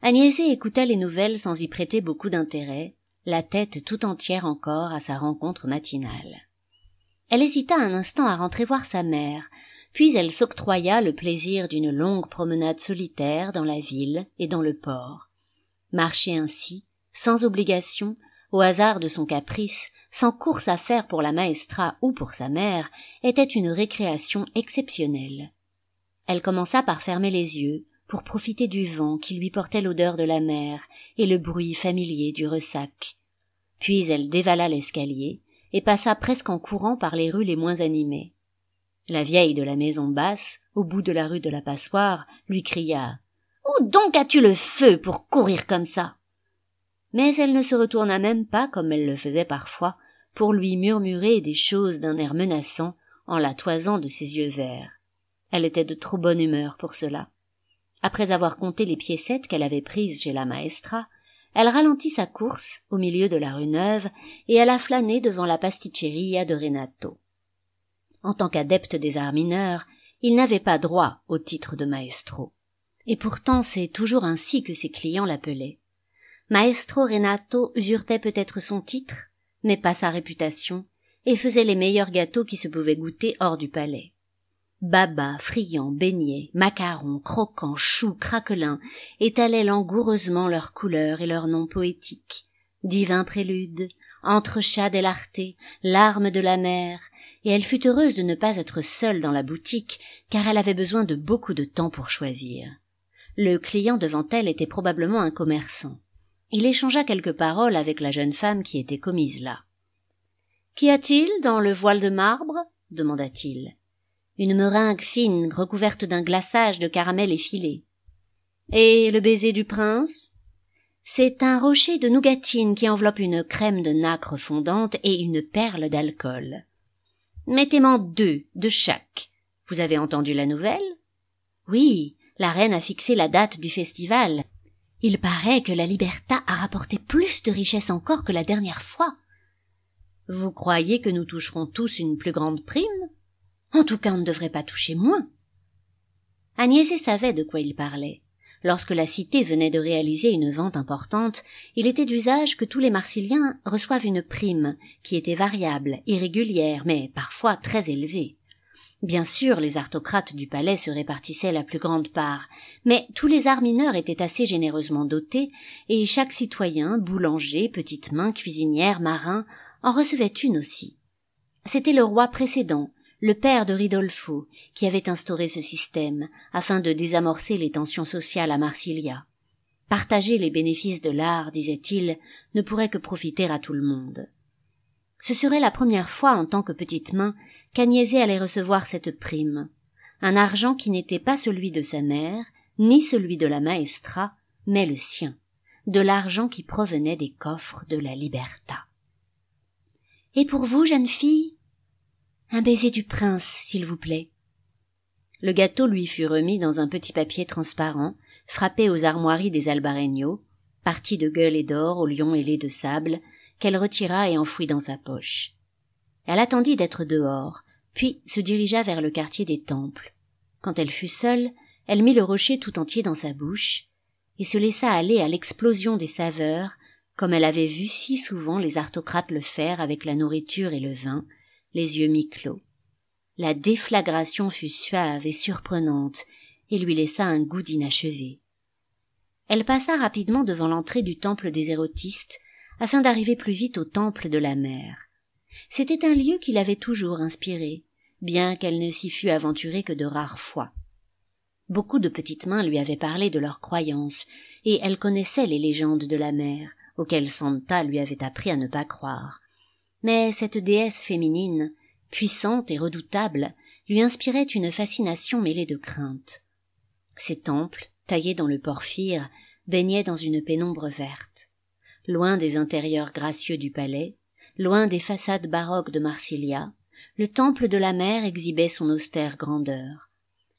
Agnès écouta les nouvelles sans y prêter beaucoup d'intérêt, la tête tout entière encore à sa rencontre matinale. Elle hésita un instant à rentrer voir sa mère, puis elle s'octroya le plaisir d'une longue promenade solitaire dans la ville et dans le port. Marcher ainsi, sans obligation, au hasard de son caprice, sans course à faire pour la maestra ou pour sa mère, était une récréation exceptionnelle. Elle commença par fermer les yeux, pour profiter du vent qui lui portait l'odeur de la mer et le bruit familier du ressac. Puis elle dévala l'escalier et passa presque en courant par les rues les moins animées. La vieille de la maison basse, au bout de la rue de la Passoire, lui cria « Où donc as-tu le feu pour courir comme ça ?» Mais elle ne se retourna même pas comme elle le faisait parfois, pour lui murmurer des choses d'un air menaçant en la toisant de ses yeux verts. Elle était de trop bonne humeur pour cela. Après avoir compté les piécettes qu'elle avait prises chez la maestra, elle ralentit sa course au milieu de la rue Neuve et alla flâner devant la pasticceria de Renato. En tant qu'adepte des arts mineurs, il n'avait pas droit au titre de maestro. Et pourtant c'est toujours ainsi que ses clients l'appelaient. Maestro Renato usurpait peut-être son titre, mais pas sa réputation, et faisait les meilleurs gâteaux qui se pouvaient goûter hors du palais. Baba, friands, beignets, macarons, croquants, choux, craquelins étalaient langoureusement leurs couleurs et leurs noms poétiques. Divin prélude, entrechat dell'arte, larmes de la mer, et elle fut heureuse de ne pas être seule dans la boutique, car elle avait besoin de beaucoup de temps pour choisir. Le client devant elle était probablement un commerçant. Il échangea quelques paroles avec la jeune femme qui était commise là. « Qu'y a-t-il dans le voile de marbre ?» demanda-t-il. « Une meringue fine recouverte d'un glaçage de caramel effilé. »« Et le baiser du prince ?» ?»« C'est un rocher de nougatine qui enveloppe une crème de nacre fondante et une perle d'alcool. »« Mettez-m'en 2 de chaque. Vous avez entendu la nouvelle ? » ?»« Oui, la reine a fixé la date du festival. » Il paraît que la Liberta a rapporté plus de richesses encore que la dernière fois. Vous croyez que nous toucherons tous une plus grande prime? En tout cas, on ne devrait pas toucher moins. Agnès savait de quoi il parlait. Lorsque la cité venait de réaliser une vente importante, il était d'usage que tous les Marsiliens reçoivent une prime, qui était variable, irrégulière, mais parfois très élevée. Bien sûr, les aristocrates du palais se répartissaient la plus grande part, mais tous les arts mineurs étaient assez généreusement dotés, et chaque citoyen, boulanger, petite main, cuisinière, marin, en recevait une aussi. C'était le roi précédent, le père de Ridolfo, qui avait instauré ce système, afin de désamorcer les tensions sociales à Marsilia. Partager les bénéfices de l'art, disait-il, ne pourrait que profiter à tout le monde. Ce serait la première fois en tant que petite main qu'Agnès allait recevoir cette prime, un argent qui n'était pas celui de sa mère, ni celui de la maestra, mais le sien, de l'argent qui provenait des coffres de la Liberta. « Et pour vous, jeune fille ? » ?»« Un baiser du prince, s'il vous plaît. » Le gâteau lui fut remis dans un petit papier transparent, frappé aux armoiries des Albarreño, partie de gueule et d'or au lion ailé de sable, qu'elle retira et enfouit dans sa poche. Elle attendit d'être dehors, puis se dirigea vers le quartier des Temples. Quand elle fut seule, elle mit le rocher tout entier dans sa bouche, et se laissa aller à l'explosion des saveurs, comme elle avait vu si souvent les aristocrates le faire avec la nourriture et le vin, les yeux mi-clos. La déflagration fut suave et surprenante, et lui laissa un goût d'inachevé. Elle passa rapidement devant l'entrée du temple des érotistes, afin d'arriver plus vite au temple de la mer. C'était un lieu qui l'avait toujours inspirée, bien qu'elle ne s'y fût aventurée que de rares fois. Beaucoup de petites mains lui avaient parlé de leurs croyances, et elle connaissait les légendes de la mer, auxquelles Santa lui avait appris à ne pas croire. Mais cette déesse féminine, puissante et redoutable, lui inspirait une fascination mêlée de crainte. Ces temples, taillés dans le porphyre, baignaient dans une pénombre verte. Loin des intérieurs gracieux du palais, loin des façades baroques de Marsilia, le temple de la mer exhibait son austère grandeur.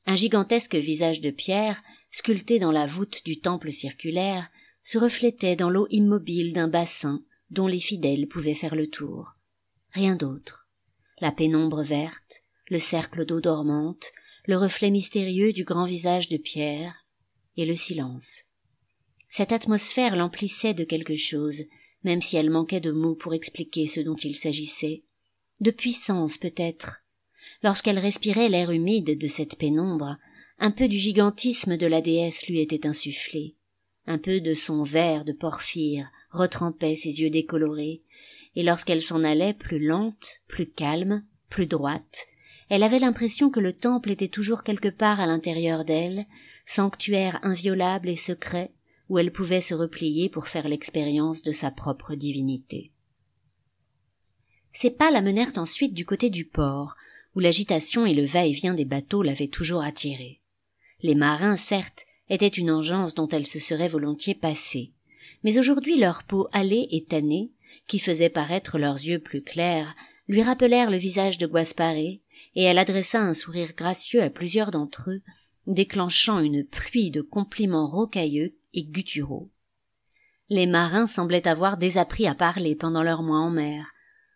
Un gigantesque visage de pierre, sculpté dans la voûte du temple circulaire, se reflétait dans l'eau immobile d'un bassin dont les fidèles pouvaient faire le tour. Rien d'autre. La pénombre verte, le cercle d'eau dormante, le reflet mystérieux du grand visage de pierre, et le silence. Cette atmosphère l'emplissait de quelque chose, même si elle manquait de mots pour expliquer ce dont il s'agissait. De puissance, peut-être. Lorsqu'elle respirait l'air humide de cette pénombre, un peu du gigantisme de la déesse lui était insufflé. Un peu de son verre de porphyre retrempait ses yeux décolorés, et lorsqu'elle s'en allait plus lente, plus calme, plus droite, elle avait l'impression que le temple était toujours quelque part à l'intérieur d'elle, sanctuaire inviolable et secret, où elle pouvait se replier pour faire l'expérience de sa propre divinité. Ses pas la menèrent ensuite du côté du port, où l'agitation et le va-et-vient des bateaux l'avaient toujours attirée. Les marins, certes, étaient une engeance dont elle se serait volontiers passée, mais aujourd'hui leur peau hâlée et tannée, qui faisait paraître leurs yeux plus clairs, lui rappelèrent le visage de Guasparé, et elle adressa un sourire gracieux à plusieurs d'entre eux, déclenchant une pluie de compliments rocailleux et gutturaux. Les marins semblaient avoir désappris à parler pendant leur mois en mer,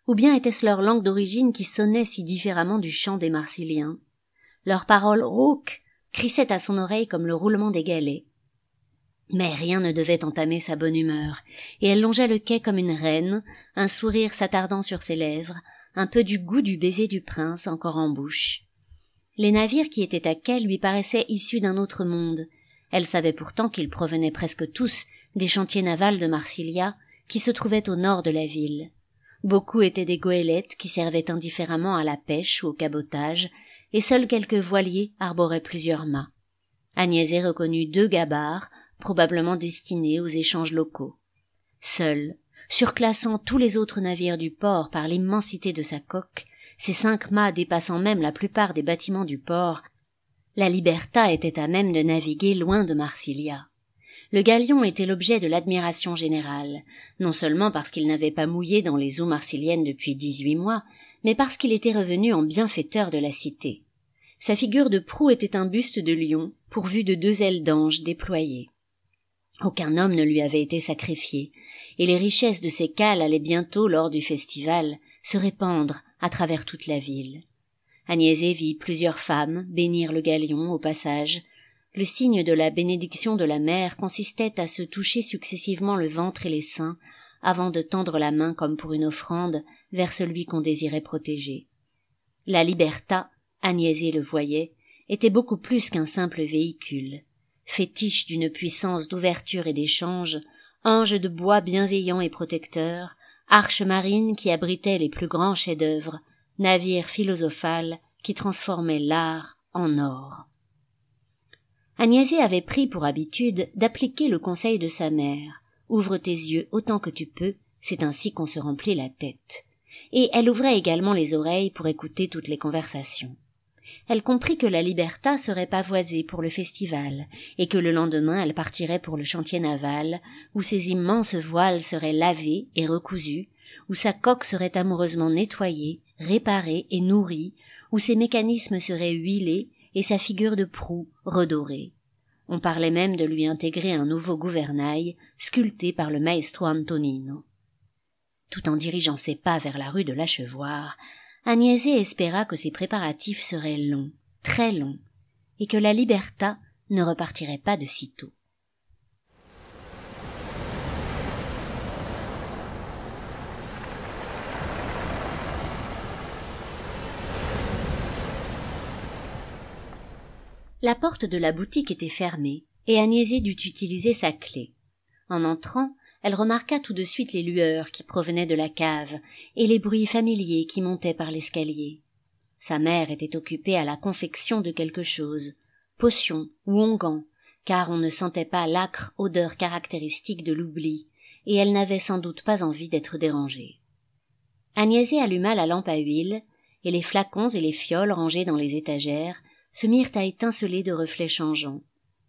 ou bien était-ce leur langue d'origine qui sonnait si différemment du chant des Marsiliens. Leurs paroles rauques crissaient à son oreille comme le roulement des galets. Mais rien ne devait entamer sa bonne humeur, et elle longeait le quai comme une reine, un sourire s'attardant sur ses lèvres, un peu du goût du baiser du prince encore en bouche. Les navires qui étaient à quai lui paraissaient issus d'un autre monde. Elle savait pourtant qu'ils provenaient presque tous des chantiers navals de Marsilia, qui se trouvaient au nord de la ville. Beaucoup étaient des goélettes qui servaient indifféremment à la pêche ou au cabotage, et seuls quelques voiliers arboraient plusieurs mâts. Agnès reconnut 2 gabarres, probablement destinés aux échanges locaux. Seul, surclassant tous les autres navires du port par l'immensité de sa coque, ses 5 mâts dépassant même la plupart des bâtiments du port, la Liberta était à même de naviguer loin de Marsilia. Le galion était l'objet de l'admiration générale, non seulement parce qu'il n'avait pas mouillé dans les eaux marsiliennes depuis 18 mois, mais parce qu'il était revenu en bienfaiteur de la cité. Sa figure de proue était un buste de lion, pourvu de 2 ailes d'ange déployées. Aucun homme ne lui avait été sacrifié, et les richesses de ses cales allaient bientôt, lors du festival, se répandre à travers toute la ville. Agnès vit plusieurs femmes bénir le galion au passage. Le signe de la bénédiction de la mère consistait à se toucher successivement le ventre et les seins avant de tendre la main comme pour une offrande vers celui qu'on désirait protéger. La Liberta, Agnès le voyait, était beaucoup plus qu'un simple véhicule. Fétiche d'une puissance d'ouverture et d'échange, ange de bois bienveillant et protecteur, arche marine qui abritait les plus grands chefs-d'œuvre, navire philosophal qui transformait l'art en or. Agnès avait pris pour habitude d'appliquer le conseil de sa mère. Ouvre tes yeux autant que tu peux, c'est ainsi qu'on se remplit la tête. Et elle ouvrait également les oreilles pour écouter toutes les conversations. Elle comprit que la Liberta serait pavoisée pour le festival, et que le lendemain elle partirait pour le chantier naval, où ses immenses voiles seraient lavées et recousues, où sa coque serait amoureusement nettoyée, réparée et nourrie, où ses mécanismes seraient huilés et sa figure de proue redorée. On parlait même de lui intégrer un nouveau gouvernail, sculpté par le maestro Antonino. Tout en dirigeant ses pas vers la rue de l'Achevoire, Agnès espéra que ces préparatifs seraient longs, très longs, et que la Liberta ne repartirait pas de sitôt. La porte de la boutique était fermée, et Agnès dut utiliser sa clé. En entrant, elle remarqua tout de suite les lueurs qui provenaient de la cave et les bruits familiers qui montaient par l'escalier. Sa mère était occupée à la confection de quelque chose, potion ou onguent, car on ne sentait pas l'âcre odeur caractéristique de l'oubli, et elle n'avait sans doute pas envie d'être dérangée. Agnès alluma la lampe à huile, et les flacons et les fioles rangés dans les étagères se mirent à étinceler de reflets changeants.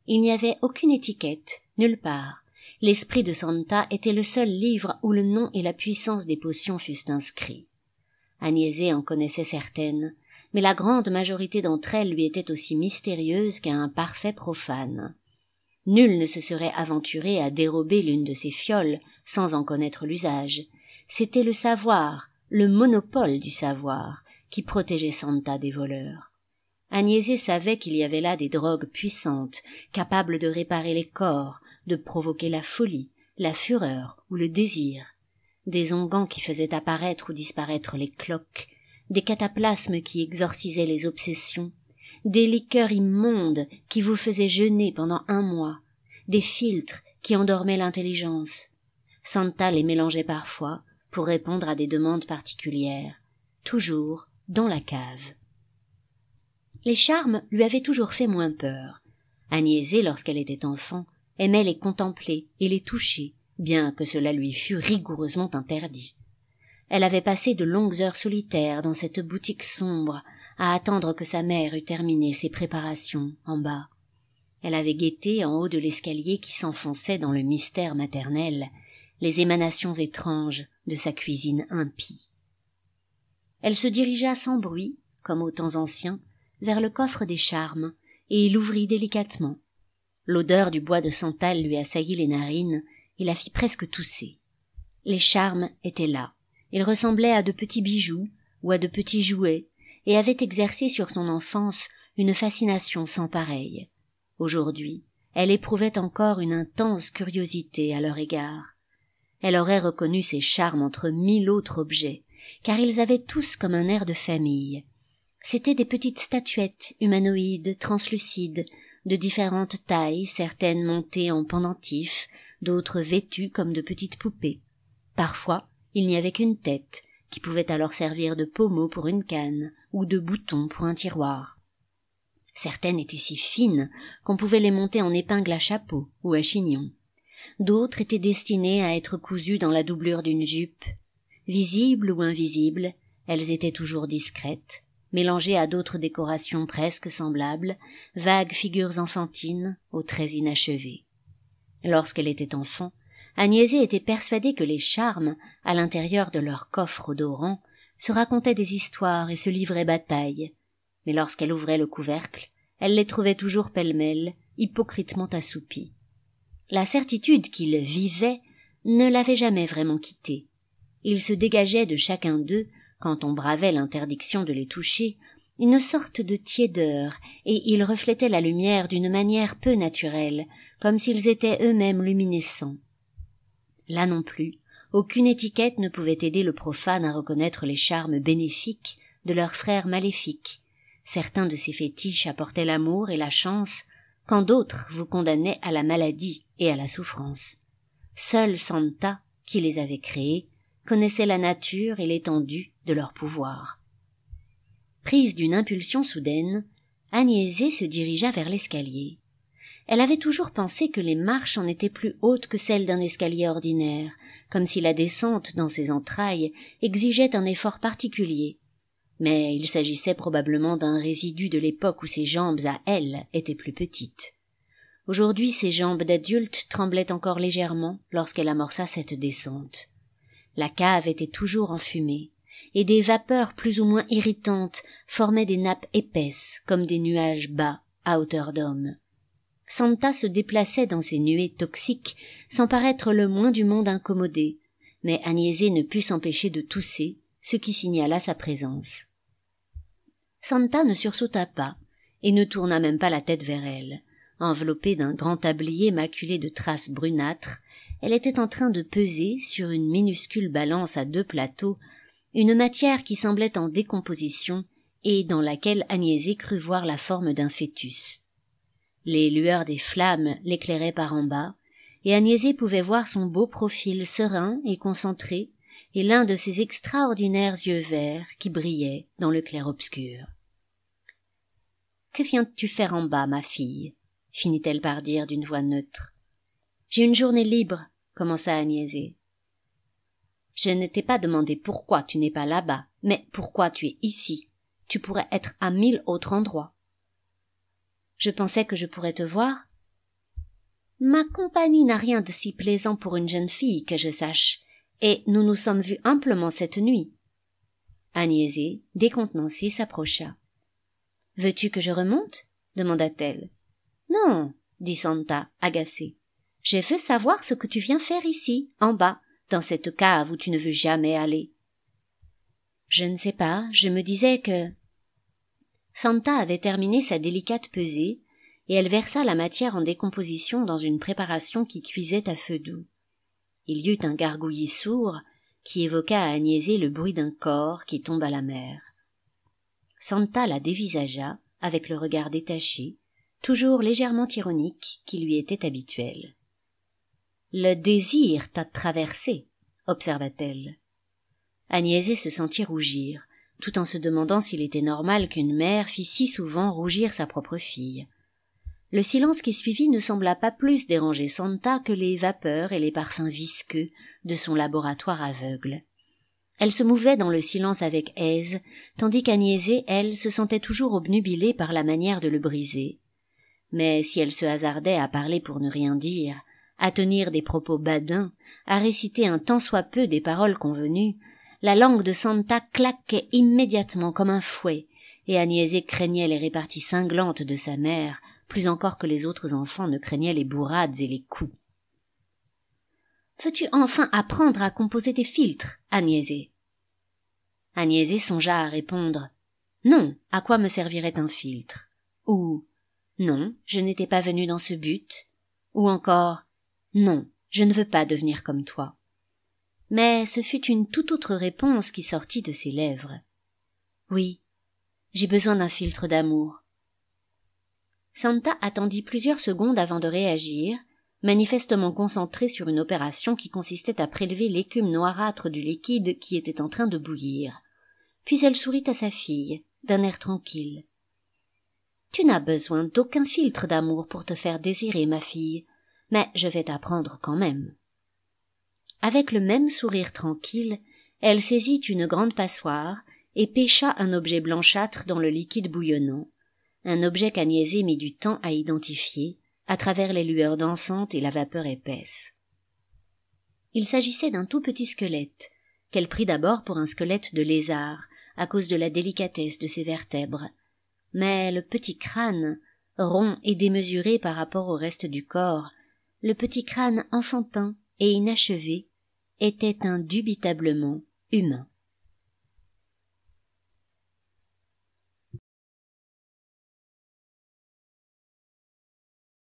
Il n'y avait aucune étiquette, nulle part. L'esprit de Santa était le seul livre où le nom et la puissance des potions fussent inscrits. Agnese en connaissait certaines, mais la grande majorité d'entre elles lui étaient aussi mystérieuses qu'à un parfait profane. Nul ne se serait aventuré à dérober l'une de ces fioles sans en connaître l'usage. C'était le savoir, le monopole du savoir, qui protégeait Santa des voleurs. Agnese savait qu'il y avait là des drogues puissantes, capables de réparer les corps, de provoquer la folie, la fureur ou le désir, des onguents qui faisaient apparaître ou disparaître les cloques, des cataplasmes qui exorcisaient les obsessions, des liqueurs immondes qui vous faisaient jeûner pendant 1 mois, des filtres qui endormaient l'intelligence. Santa les mélangeait parfois pour répondre à des demandes particulières, toujours dans la cave. Les charmes lui avaient toujours fait moins peur. Agnese, lorsqu'elle était enfant, aimait les contempler et les toucher, bien que cela lui fût rigoureusement interdit. Elle avait passé de longues heures solitaires dans cette boutique sombre, à attendre que sa mère eût terminé ses préparations en bas. Elle avait guetté en haut de l'escalier qui s'enfonçait dans le mystère maternel les émanations étranges de sa cuisine impie. Elle se dirigea sans bruit, comme aux temps anciens, vers le coffre des charmes, et l'ouvrit délicatement. L'odeur du bois de santal lui assaillit les narines et la fit presque tousser. Les charmes étaient là. Ils ressemblaient à de petits bijoux ou à de petits jouets, et avaient exercé sur son enfance une fascination sans pareille. Aujourd'hui, elle éprouvait encore une intense curiosité à leur égard. Elle aurait reconnu ces charmes entre 1000 autres objets, car ils avaient tous comme un air de famille. C'étaient des petites statuettes humanoïdes, translucides, de différentes tailles, certaines montées en pendentifs, d'autres vêtues comme de petites poupées. Parfois, il n'y avait qu'une tête, qui pouvait alors servir de pommeau pour une canne, ou de bouton pour un tiroir. Certaines étaient si fines qu'on pouvait les monter en épingle à chapeau ou à chignon. D'autres étaient destinées à être cousues dans la doublure d'une jupe. Visibles ou invisibles, elles étaient toujours discrètes, mélangées à d'autres décorations presque semblables, vagues figures enfantines aux traits inachevés. Lorsqu'elle était enfant, Agnese était persuadée que les charmes, à l'intérieur de leur coffre odorant, se racontaient des histoires et se livraient bataille. Mais lorsqu'elle ouvrait le couvercle, elle les trouvait toujours pêle-mêle, hypocritement assoupis. La certitude qu'ils vivaient ne l'avait jamais vraiment quitté. Il se dégageait de chacun d'eux, quand on bravait l'interdiction de les toucher, une sorte de tiédeur, et ils reflétaient la lumière d'une manière peu naturelle, comme s'ils étaient eux-mêmes luminescents. Là non plus, aucune étiquette ne pouvait aider le profane à reconnaître les charmes bénéfiques de leurs frères maléfiques. Certains de ces fétiches apportaient l'amour et la chance, quand d'autres vous condamnaient à la maladie et à la souffrance. Seule Santa, qui les avait créés, connaissait la nature et l'étendue de leur pouvoir. Prise d'une impulsion soudaine, Agnese se dirigea vers l'escalier. Elle avait toujours pensé que les marches en étaient plus hautes que celles d'un escalier ordinaire, comme si la descente dans ses entrailles exigeait un effort particulier. Mais il s'agissait probablement d'un résidu de l'époque où ses jambes à elle étaient plus petites. Aujourd'hui, ses jambes d'adulte tremblaient encore légèrement lorsqu'elle amorça cette descente. La cave était toujours enfumée, et des vapeurs plus ou moins irritantes formaient des nappes épaisses comme des nuages bas à hauteur d'homme. Santa se déplaçait dans ces nuées toxiques sans paraître le moins du monde incommodée, mais Agnese ne put s'empêcher de tousser, ce qui signala sa présence. Santa ne sursauta pas, et ne tourna même pas la tête vers elle. Enveloppée d'un grand tablier maculé de traces brunâtres, elle était en train de peser sur une minuscule balance à 2 plateaux, une matière qui semblait en décomposition et dans laquelle Agnese crut voir la forme d'un fœtus. Les lueurs des flammes l'éclairaient par en bas, et Agnese pouvait voir son beau profil serein et concentré, et l'un de ses extraordinaires yeux verts qui brillaient dans le clair-obscur. « Que viens-tu faire en bas, ma fille ?» finit-elle par dire d'une voix neutre. « J'ai une journée libre, » commença Agnese. « Je ne t'ai pas demandé pourquoi tu n'es pas là-bas, mais pourquoi tu es ici. Tu pourrais être à 1000 autres endroits. » « Je pensais que je pourrais te voir. Ma compagnie n'a rien de si plaisant pour une jeune fille que je sache, et nous nous sommes vus amplement cette nuit. Agnese, décontenancée, s'approcha. « Veux-tu que je remonte ?» demanda-t-elle. « Non, » dit Santa, agacée. « Je veux savoir ce que tu viens faire ici, en bas, dans cette cave où tu ne veux jamais aller. »« Je ne sais pas, je me disais que… » Santa avait terminé sa délicate pesée, et elle versa la matière en décomposition dans une préparation qui cuisait à feu doux. Il y eut un gargouillis sourd qui évoqua à Agnese le bruit d'un corps qui tombe à la mer. Santa la dévisagea avec le regard détaché, toujours légèrement ironique, qui lui était habituel. « Le désir t'a traversé, » observa-t-elle. Agnese se sentit rougir, tout en se demandant s'il était normal qu'une mère fît si souvent rougir sa propre fille. Le silence qui suivit ne sembla pas plus déranger Santa que les vapeurs et les parfums visqueux de son laboratoire aveugle. Elle se mouvait dans le silence avec aise, tandis qu'Agnese, elle, se sentait toujours obnubilée par la manière de le briser. Mais si elle se hasardait à parler pour ne rien dire, à tenir des propos badins, à réciter un tant soit peu des paroles convenues, la langue de Santa claquait immédiatement comme un fouet, et Agnese craignait les réparties cinglantes de sa mère, plus encore que les autres enfants ne craignaient les bourrades et les coups. « Veux-tu enfin apprendre à composer des filtres, Agnese ?» Agnese songea à répondre « Non, à quoi me servirait un filtre ?» ou « Non, je n'étais pas venue dans ce but » ou encore « Non, je ne veux pas devenir comme toi ». Mais ce fut une toute autre réponse qui sortit de ses lèvres. « Oui, j'ai besoin d'un filtre d'amour. » Santa attendit plusieurs secondes avant de réagir, manifestement concentrée sur une opération qui consistait à prélever l'écume noirâtre du liquide qui était en train de bouillir. Puis elle sourit à sa fille, d'un air tranquille. « Tu n'as besoin d'aucun filtre d'amour pour te faire désirer, ma fille, mais je vais t'apprendre quand même. » Avec le même sourire tranquille, elle saisit une grande passoire et pêcha un objet blanchâtre dans le liquide bouillonnant, un objet qu'Agnese mit du temps à identifier, à travers les lueurs dansantes et la vapeur épaisse. Il s'agissait d'un tout petit squelette, qu'elle prit d'abord pour un squelette de lézard, à cause de la délicatesse de ses vertèbres. Mais le petit crâne, rond et démesuré par rapport au reste du corps, le petit crâne enfantin et inachevé, était indubitablement humain.